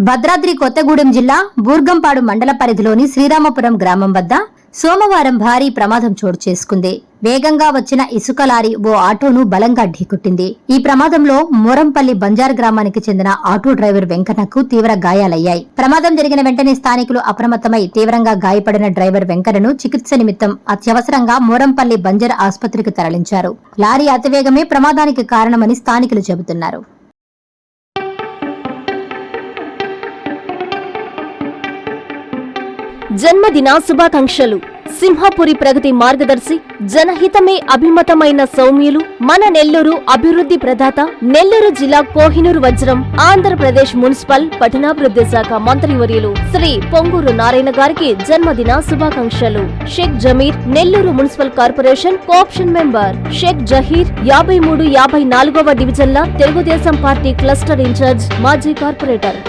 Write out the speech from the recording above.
భద్రాద్రి కొత్తగూడెం జిల్లా బూర్గంపాడు మండల పరిధిలోని శ్రీరామపురం గ్రామం వద్ద సోమవారం భారీ ప్రమాదం చోటు చేసుకుంది. వేగంగా వచ్చిన ఇసుక లారీ ఓ ఆటోను బలంగా ఢీకొట్టింది. ఈ ప్రమాదంలో మోరంపల్లి బంజార్ గ్రామానికి చెందిన ఆటో డ్రైవర్ వెంకన్నకు తీవ్ర గాయాలయ్యాయి. ప్రమాదం జరిగిన వెంటనే స్థానికులు అప్రమత్తమై తీవ్రంగా గాయపడిన డ్రైవర్ వెంకన్నను చికిత్స నిమిత్తం అత్యవసరంగా మోరంపల్లి బంజార్ ఆసుపత్రికి తరలించారు. లారీ అతివేగమే ప్రమాదానికి కారణమని స్థానికులు చెబుతున్నారు. జన్మదిన శుభాకాంక్షలు. సింహపురి ప్రగతి మార్గదర్శి, జనహితమే అభిమతమైన సౌమ్యులు, మన నెల్లూరు అభివృద్ధి ప్రదాత, నెల్లూరు జిల్లా కోహినూరు వజ్రం, ఆంధ్రప్రదేశ్ మున్సిపల్ పట్టణాభివృద్ధి శాఖ మంత్రివర్యులు శ్రీ పొంగూరు నారాయణ గారికి జన్మదిన శుభాకాంక్షలు. Shaik Jameer, Nellore municipal corporation cooption member. Shaik Zaheer 53, 54వ డివిజన్ల తెలుగుదేశం పార్టీ క్లస్టర్ ఇన్ఛార్జ్, మాజీ కార్పొరేటర్.